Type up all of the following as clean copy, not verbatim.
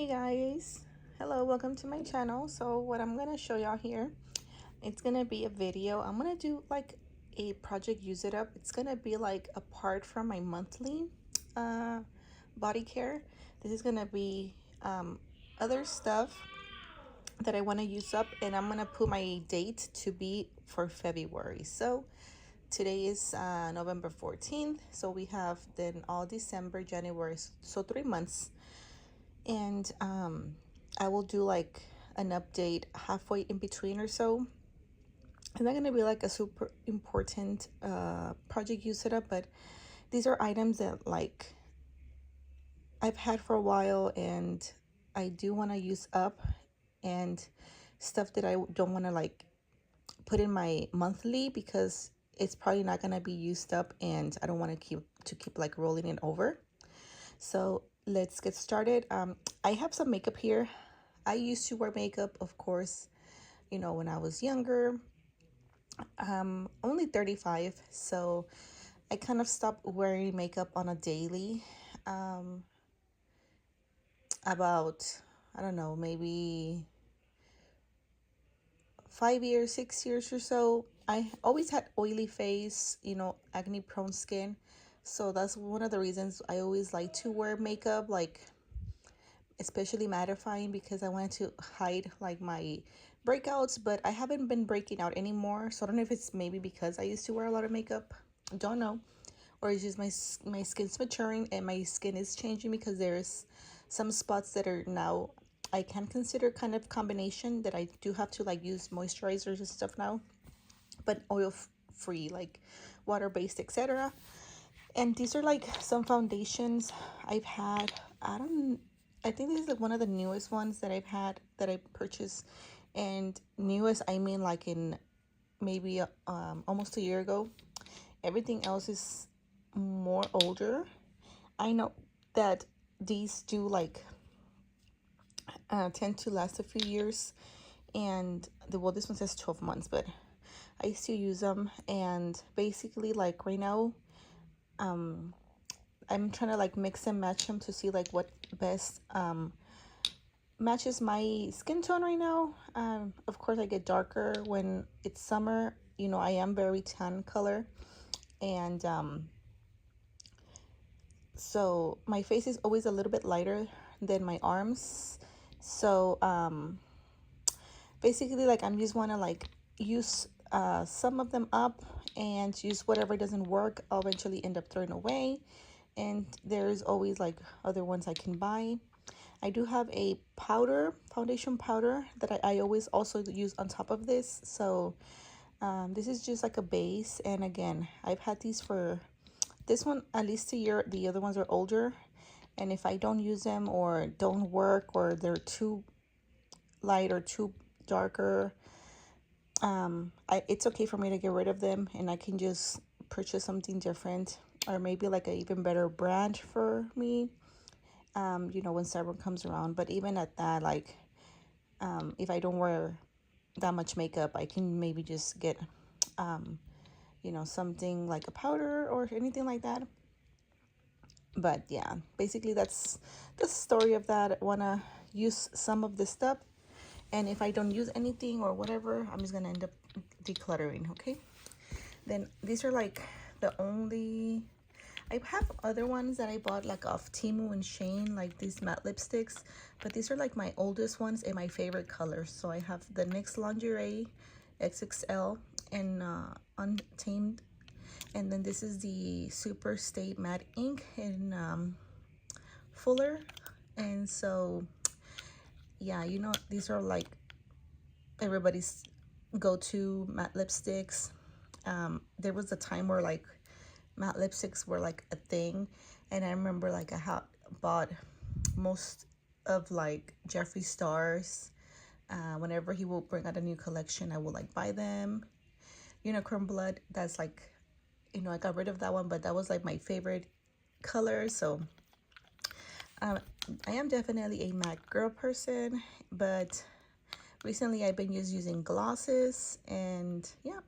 Hey guys, hello, welcome to my channel. So what I'm gonna show y'all here, it's gonna be a video. I'm gonna do like a project use it up. It's gonna be like apart from my monthly uh body care. This is gonna be other stuff that I want to use up, and I'm gonna put my date to be for February. So today is November 14th, so we have then all December, January, so 3 months. And I will do like an update halfway in between or so. It's not going to be like a super important project you set up, but these are items that like I've had for a while and I do want to use up, and stuff that I don't want to like put in my monthly because it's probably not going to be used up, and I don't want to keep like rolling it over. So let's get started. I have some makeup here. I used to wear makeup, of course, when I was younger. Only 35, so I kind of stopped wearing makeup on a daily. Um, about, I don't know, maybe 5 years, 6 years or so. I always had oily face, acne prone skin. So that's one of the reasons I always like to wear makeup, like especially mattifying, because I wanted to hide like my breakouts, but I haven't been breaking out anymore. So I don't know if it's maybe because I used to wear a lot of makeup. Don't know. Or it's just my skin's maturing and my skin is changing, because there's some spots that are now I can consider kind of combination that I do have to like use moisturizers and stuff now, but oil free, like water based, etc. And these are like some foundations I've had. I think this is like one of the newest ones that I've had that I purchased. And newest, I mean like in maybe almost a year ago. Everything else is more older. I know that these do like tend to last a few years, and this one says 12 months, but I still use them. And basically, like right now, I'm trying to like mix and match them to see like what best matches my skin tone right now. Of course, I get darker when it's summer. I am very tan color, and so my face is always a little bit lighter than my arms. So basically, like I'm just want to like use some of them up, and use whatever doesn't work I'll eventually end up throwing away. And there's always like other ones I can buy. I do have a foundation powder that I always also use on top of this. So this is just like a base, and again, I've had these for this one at least a year. The other ones are older, and if I don't use them or don't work, or they're too light or too darker, it's okay for me to get rid of them, and I can just purchase something different, or maybe like a even better brand for me, when summer comes around. But even at that, like if I don't wear that much makeup, I can maybe just get something like a powder or anything like that. But yeah, basically that's the story of that. I want to use some of this stuff, and if I don't use anything or whatever, I'm just gonna end up decluttering. Okay, then these are like the only, I have other ones that I bought like off Temu and Shane, like these matte lipsticks, but these are like my oldest ones and my favorite colors. So I have the NYX Lingerie XXL and Untamed, and then this is the Super Stay Matte Ink in Fuller. And so yeah, these are like everybody's go-to matte lipsticks. There was a time where like matte lipsticks were like a thing, and I remember like I bought most of like Jeffree Star's. Whenever he will bring out a new collection, I will like buy them. Unicorn Blood, that's like, I got rid of that one, but that was like my favorite color. So I am definitely a matte girl person, but recently I've been using glosses, and yeah.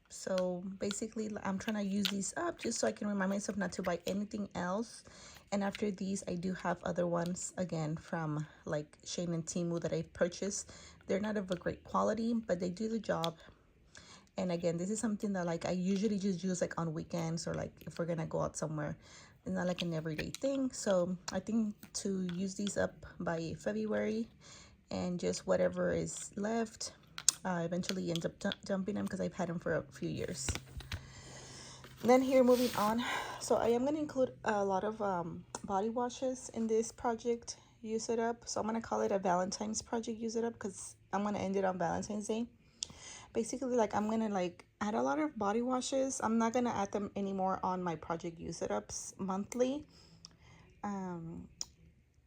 So basically I'm trying to use these up just so I can remind myself not to buy anything else. And after these, I do have other ones, again, from like Shane and Timu that I purchased. They're not of a great quality, but they do the job. And again, this is something that like I usually just use like on weekends, or like if we're gonna go out somewhere. It's not like an everyday thing. So I think to use these up by February, and just whatever is left, eventually ends up dumping them because I've had them for a few years. Then here, moving on, so I am going to include a lot of body washes in this project use it up. So I'm going to call it a Valentine's project use it up, because I'm going to end it on Valentine's Day. Basically, like, I'm going to like add a lot of body washes. I'm not going to add them anymore on my project use it ups monthly, and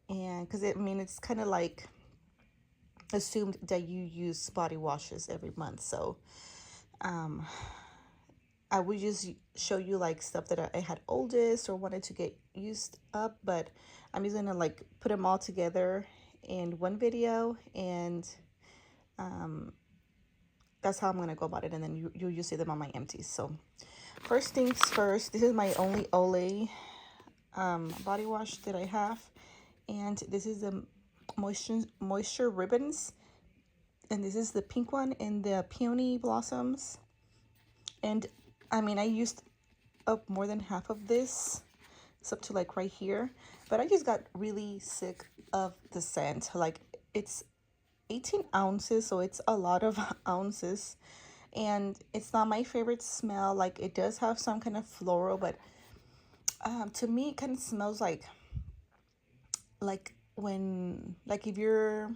because I mean, it's kind of like assumed that you use body washes every month. So I would just show you like stuff that I had oldest or wanted to get used up, but I'm just gonna like put them all together in one video, and that's how I'm gonna go about it. And then you'll see them on my empties. So first things first, this is my only Olay body wash that I have, and this is the moisture ribbons, and this is the pink one in the peony blossoms. And I mean, I used up more than half of this. It's up to like right here, but I just got really sick of the scent. Like, it's 18 ounces, so it's a lot of ounces, and it's not my favorite smell. Like, it does have some kind of floral, but to me it kind of smells like when, like, if you're,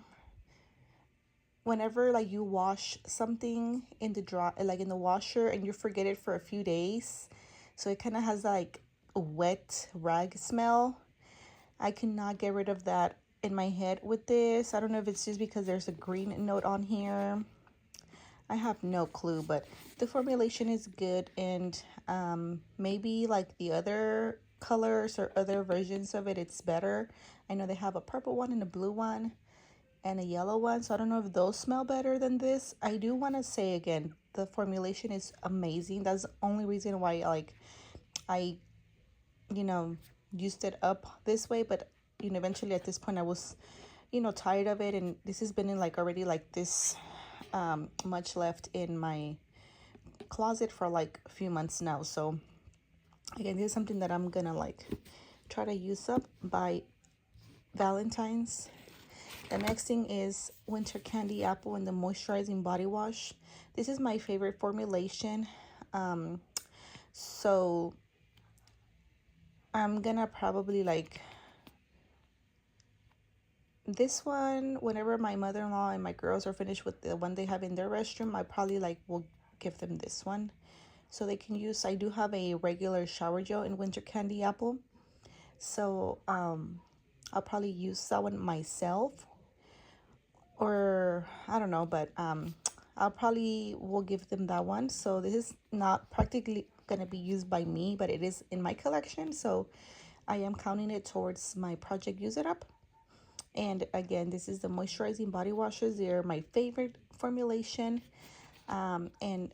whenever like you wash something in the dry, like in the washer, and you forget it for a few days, so it kind of has like a wet rag smell. I cannot get rid of that in my head with this. I don't know if it's just because there's a green note on here. I have no clue, but the formulation is good, and maybe like the other colors or other versions of it, it's better. I know they have a purple one and a blue one and a yellow one, so I don't know if those smell better than this. I do want to say again, the formulation is amazing. That's the only reason why I used it up this way. But eventually at this point I was tired of it, and this has been in like already like this much left in my closet for like a few months now. So again, this is something that I'm gonna like try to use up by Valentine's. The next thing is Winter Candy Apple and the Moisturizing Body Wash. This is my favorite formulation. So I'm gonna probably like this one whenever my mother-in-law and my girls are finished with the one they have in their restroom. I probably like will give them this one so they can use. I do have a regular shower gel in Winter Candy Apple, so I'll probably use that one myself, or I don't know, but I'll probably will give them that one. So this is not practically gonna be used by me, but it is in my collection, so I am counting it towards my project use it up. And again, this is the moisturizing body washes. They're my favorite formulation, and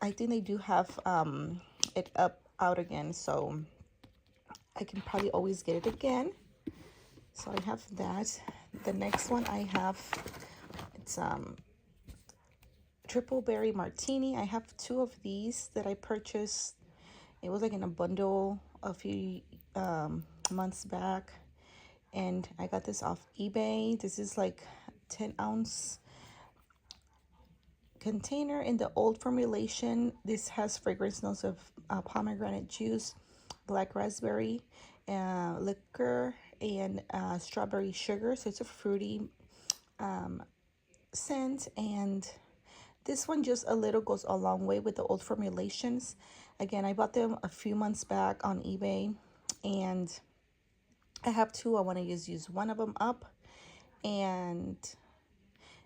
I think they do have it out again, so I can probably always get it again. So I have that. The next one I have, it's triple berry martini. I have two of these that I purchased. It was like in a bundle a few months back, and I got this off eBay. This is like 10-ounce container in the old formulation. This has fragrance notes of pomegranate juice, black raspberry, liquor, and strawberry sugar. So it's a fruity scent, and this one just a little goes a long way with the old formulations. Again, I bought them a few months back on eBay, and I have two. I want to use one of them up, and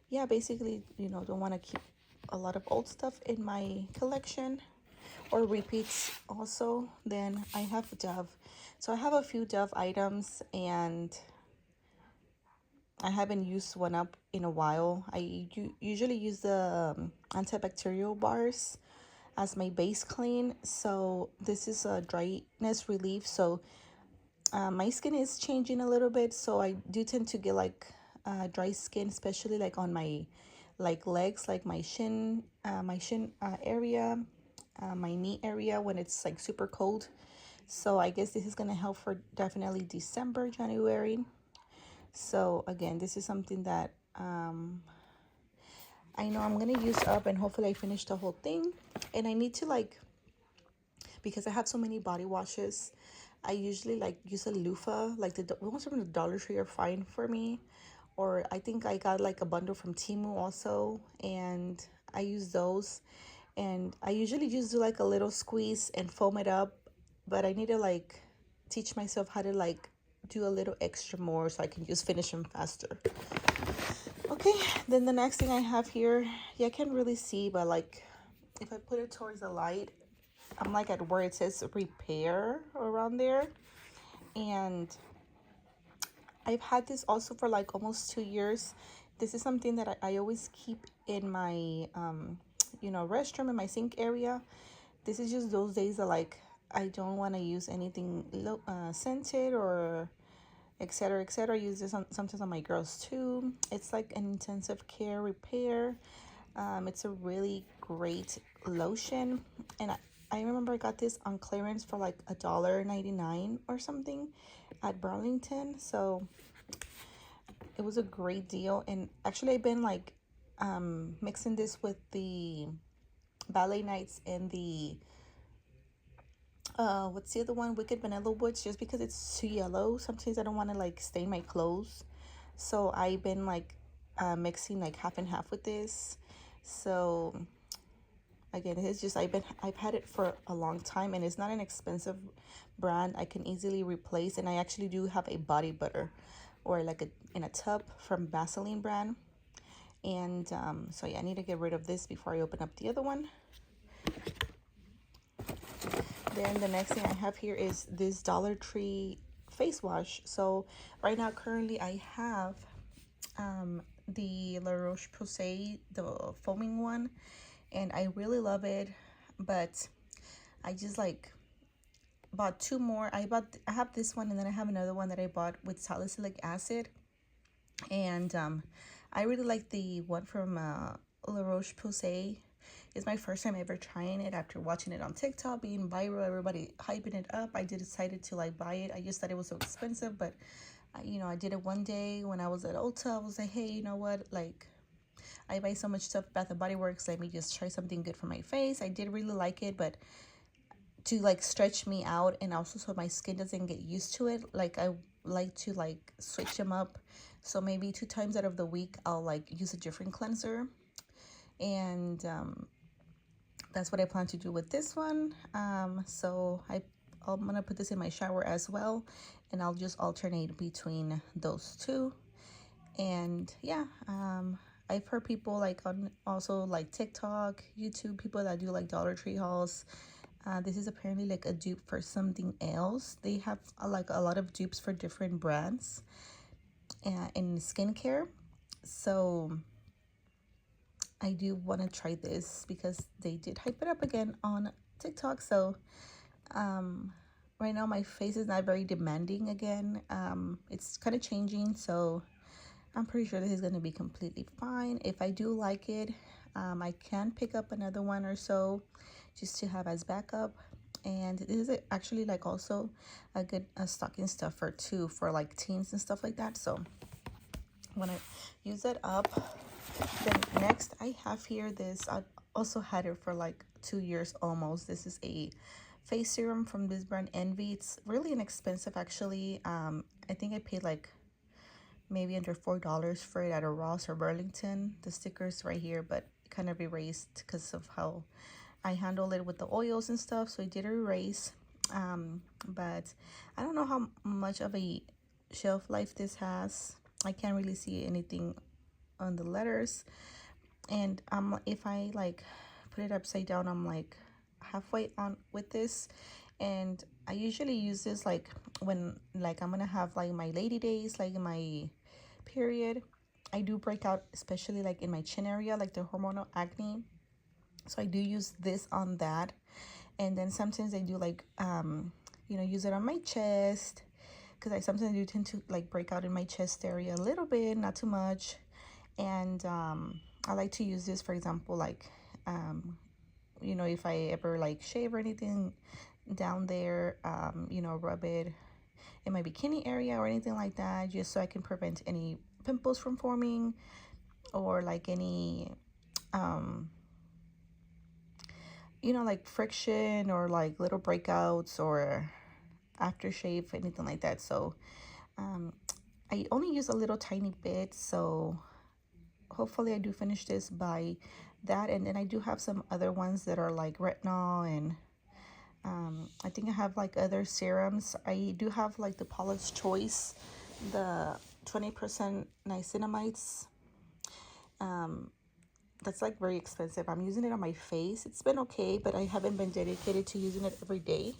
yeah, basically, don't want to keep a lot of old stuff in my collection or repeats also. Then I have Dove. So I have a few Dove items, and I haven't used one up in a while. I usually use the antibacterial bars as my base clean. So this is a dryness relief. So My skin is changing a little bit, so I do tend to get like dry skin, especially like on my like legs, like my shin area, my knee area when it's like super cold. So I guess this is gonna help for definitely December, January. So again, this is something that I know I'm gonna use up, and hopefully I finish the whole thing. And I need to like, because I have so many body washes, I usually like use a loofah, like the ones from the Dollar Tree are fine for me. Or I think I got like a bundle from Temu also, and I use those. And I usually just do like a little squeeze and foam it up, but I need to like teach myself how to like do a little extra more so I can just finish them faster. Okay, then the next thing I have here, yeah, I can't really see, but like if I put it towards the light, I'm like at where it says repair around there. And I've had this also for like almost 2 years. This is something that I always keep in my, restroom, in my sink area. This is just those days that like I don't want to use anything scented or etc etc. I use this sometimes on my girls too. It's like an intensive care repair. It's a really great lotion, and I remember I got this on clearance for like $1.99 or something at Burlington. So it was a great deal. And actually, I've been like mixing this with the ballet nights and the what's the other one, Wicked Vanilla Woods, just because it's too yellow. Sometimes I don't want to like stain my clothes, so I've been like mixing like half and half with this. So again, it's just I've had it for a long time, and it's not an expensive brand. I can easily replace, and I actually do have a body butter or like in a tub from Vaseline brand. And so yeah, I need to get rid of this before I open up the other one. Then the next thing I have here is this Dollar Tree face wash. So right now, currently, I have the La Roche-Posay, the foaming one, and I really love it. But I just like bought two more. I have this one, and then I have another one that I bought with salicylic acid. And I really like the one from La Roche-Posay. It's my first time ever trying it after watching it on TikTok, being viral, everybody hyping it up. I decided to like buy it. I just thought it was so expensive, but I did it one day when I was at Ulta. I was like, hey, you know what? Like, I buy so much stuff, Bath and Body Works. Let me just try something good for my face. I did really like it, but to like stretch me out, and also so my skin doesn't get used to it, like I like to like switch them up. So maybe 2 times out of the week I'll like use a different cleanser. And that's what I plan to do with this one. So I'm gonna put this in my shower as well, and I'll just alternate between those two. And yeah, I've heard people like on also like TikTok, YouTube, people that do like Dollar Tree hauls. This is apparently like a dupe for something else. They have like a lot of dupes for different brands in skincare. So I do want to try this because they did hype it up again on TikTok. So right now my face is not very demanding again. It's kind of changing, so I'm pretty sure this is going to be completely fine. If I do like it, I can pick up another one or so just to have as backup. And this is actually like also a good stocking stuffer too for like teens and stuff like that. So when I use that up, then next I have here this, I also had it for like 2 years almost. This is a face serum from this brand Envy. It's really inexpensive actually. I think I paid like maybe under $4 for it at a Ross or Burlington. The sticker's right here, but kind of erased because of how I handle it with the oils and stuff. So I did erase. But I don't know how much of a shelf life this has. I can't really see anything on the letters. And if I like put it upside down, I'm like halfway on with this. And I usually use this like when like I'm gonna have like my lady days, like my period. I do break out, especially like in my chin area, like the hormonal acne. So I do use this on that. And then sometimes I do like use it on my chest. because I sometimes do tend to like break out in my chest area a little bit, not too much. And I like to use this, for example, like you know, if I ever like shave or anything down there, you know, rub it in my bikini area or anything like that, just so I can prevent any pimples from forming, or like any you know, like friction or like little breakouts or aftershave, anything like that. So I only use a little tiny bit, so hopefully I do finish this by that. And then I do have some other ones that are like retinol, and I think I have like other serums. I do have like the Paula's Choice, the 20% niacinamides. That's like very expensive. I'm using it on my face. It's been okay, but I haven't been dedicated to using it every day,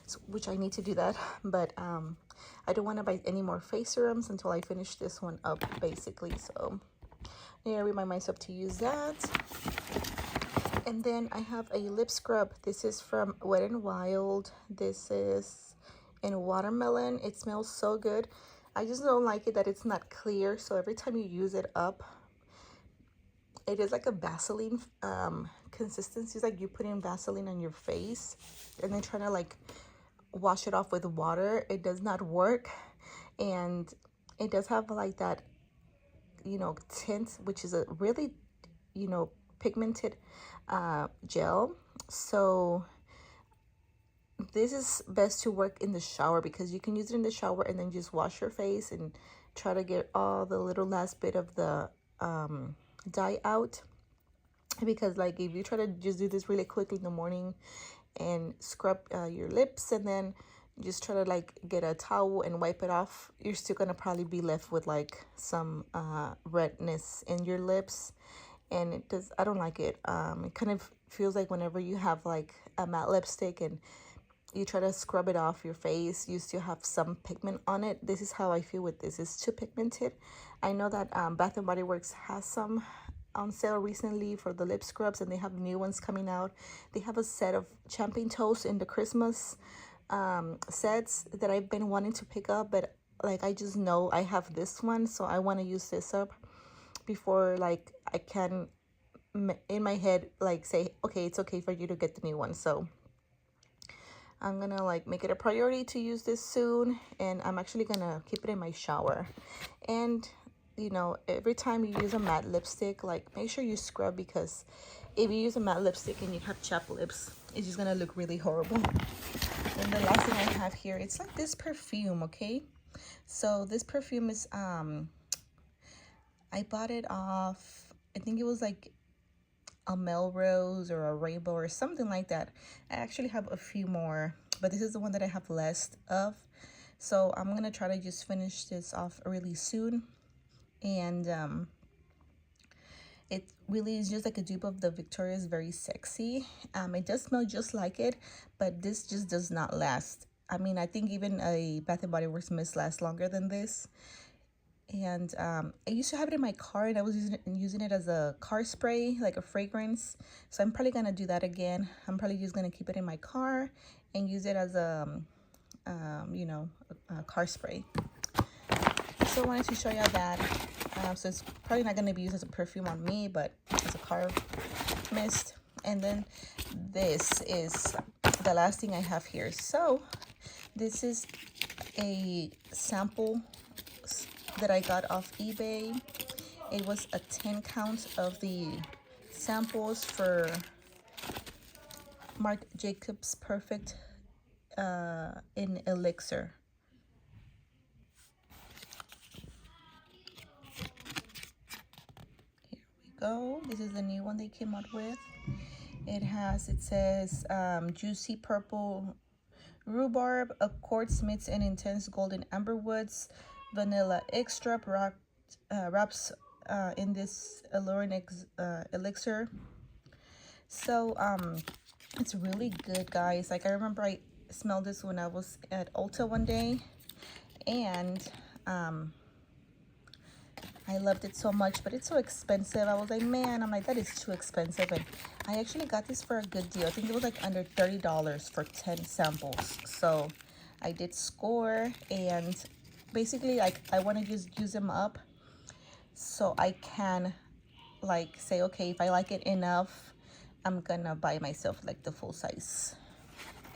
so, which I need to do that. But I don't want to buy any more face serums until I finish this one up, basically. So yeah, I remind myself to use that. And then I have a lip scrub. This is from Wet n Wild. This is in watermelon. It smells so good. I just don't like it that it's not clear, so every time you use it up, it is like a Vaseline consistency. It's like you put in Vaseline on your face and then trying to like wash it off with water. It does not work. And it does have like that, you know, tint, which is a really, you know, pigmented gel. So this is best to work in the shower, because you can use it in the shower and then just wash your face and try to get all the little last bit of the dye out. Because like if you try to just do this really quickly in the morning and scrub your lips and then just try to like get a towel and wipe it off, you're still gonna probably be left with like some redness in your lips. And it does, I don't like it. It kind of feels like whenever you have like a matte lipstick and you try to scrub it off your face, you still have some pigment on it. This is how I feel with this. It's too pigmented. I know that Bath and Body Works has some on sale recently for the lip scrubs, and they have new ones coming out. They have a set of champagne toast in the Christmas sets that I've been wanting to pick up, but like I just know I have this one, so I want to use this up before like I can in my head like say, okay, it's okay for you to get the new one. So I'm gonna like make it a priority to use this soon, and I'm actually gonna keep it in my shower. And you know, every time you use a matte lipstick, like make sure you scrub, because if you use a matte lipstick and you have chapped lips, it's just gonna look really horrible. And the last thing I have here, it's like this perfume, okay? So this perfume is I bought it off, I think it was like a Melrose or a Rainbow or something like that. I actually have a few more, but this is the one that I have less of. So I'm gonna try to just finish this off really soon. And it really is just like a dupe of the Victoria's Very Sexy. It does smell just like it, but this just does not last. I mean, I think even a Bath and Body Works mist lasts longer than this. And I used to have it in my car, and I was using it as a car spray, like a fragrance. So I'm probably gonna do that again. I'm probably just gonna keep it in my car and use it as a you know, a car spray. So I wanted to show y'all that. So it's probably not gonna be used as a perfume on me, but as a car mist. And then this is the last thing I have here. So this is a sample that I got off eBay. It was a 10 count of the samples for Marc Jacobs Perfect in Elixir. Here we go. This is the new one they came out with. It says juicy purple rhubarb, quartz mints, and intense golden amber woods, vanilla extract wraps in this alluring elixir. So it's really good, guys. Like I remember I smelled this when I was at Ulta one day, and I loved it so much, but it's so expensive. I was like, man, I'm like, that is too expensive. And I actually got this for a good deal. I think it was like under $30 for 10 samples. So I did score, and basically like I want to just use them up so I can like say, okay, if I like it enough, I'm gonna buy myself like the full size,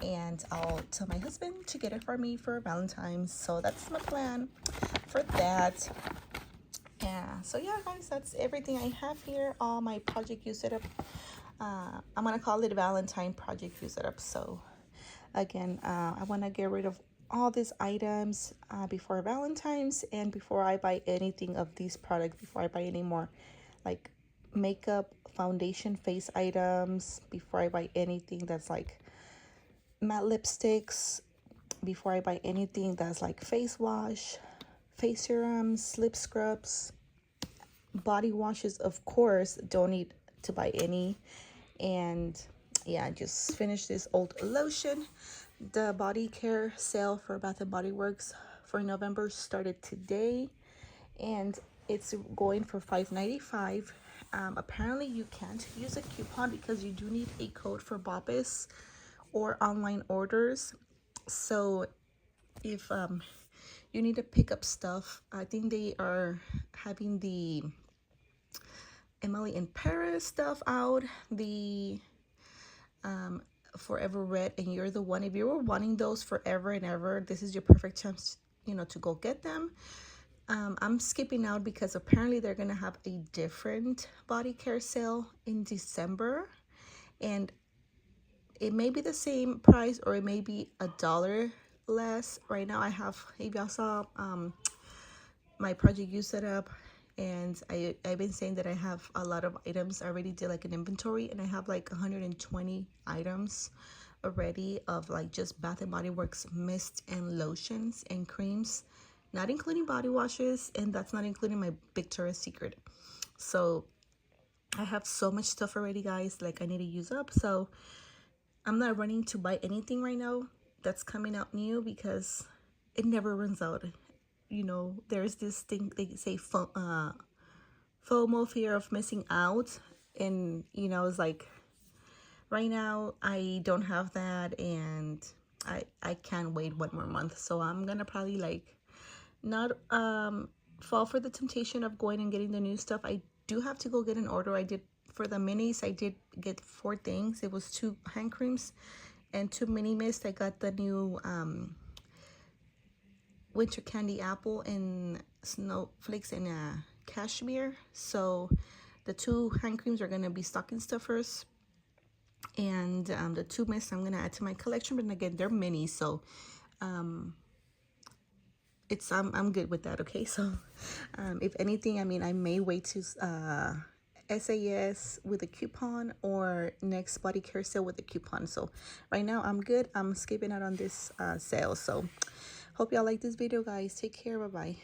and I'll tell my husband to get it for me for Valentine's. So that's my plan for that. Yeah, so yeah guys, that's everything I have here. All my project you setup, I'm gonna call it Valentine project you setup. So again, I want to get rid of all these items before Valentine's, and before I buy anything of these products, before I buy any more like makeup, foundation, face items, before I buy anything that's like matte lipsticks, before I buy anything that's like face wash, face serums, lip scrubs, body washes. Of course, don't need to buy any. And yeah, just finished this old lotion. The body care sale for Bath and Body Works for November started today, and it's going for $5.95. Apparently you can't use a coupon because you do need a code for BOPIS or online orders. So if you need to pick up stuff, I think they are having the Emily in Paris stuff out, the Forever Red and You're the One. If you were wanting those forever and ever, this is your perfect chance, to go get them. I'm skipping out because apparently they're gonna have a different body care sale in December, and it may be the same price or it may be $1 less. Right now I have, if y'all saw my project you set up, and I've been saying that I have a lot of items. I already did like an inventory, and I have like 120 items already of like just Bath and Body Works mist and lotions and creams, not including body washes, and that's not including my Victoria's Secret. So I have so much stuff already, guys, like I need to use up. So I'm not running to buy anything right now that's coming out new because it never runs out. There's this thing they say, FOMO, fear of missing out. And, it's like right now I don't have that, and I can't wait one more month. So I'm going to probably like not fall for the temptation of going and getting the new stuff. I do have to go get an order. I did for the minis. I did get 4 things. It was 2 hand creams and 2 mini mist. I got the new winter candy apple and snowflakes and cashmere. So the 2 hand creams are gonna be stocking stuffers, and the 2 mists I'm gonna add to my collection. But again, they're mini, so it's I'm good with that. Okay, so if anything, I mean, I may wait to SAS with a coupon or next body care sale with a coupon. So right now I'm good. I'm skipping out on this sale. So hope y'all like this video, guys. Take care. Bye bye.